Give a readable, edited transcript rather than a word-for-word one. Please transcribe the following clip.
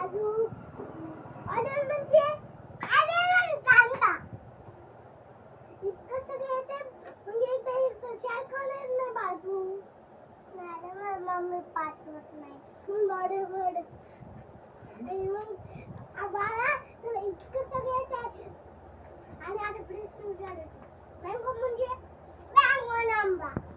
बाजू ऑर्डर म्हणजे आले कांदा इतकं सगळं येते म्हणजे ते चार कॉर्नर ना बाजू मॅडम मम्मी पाठवत नाही बरोबर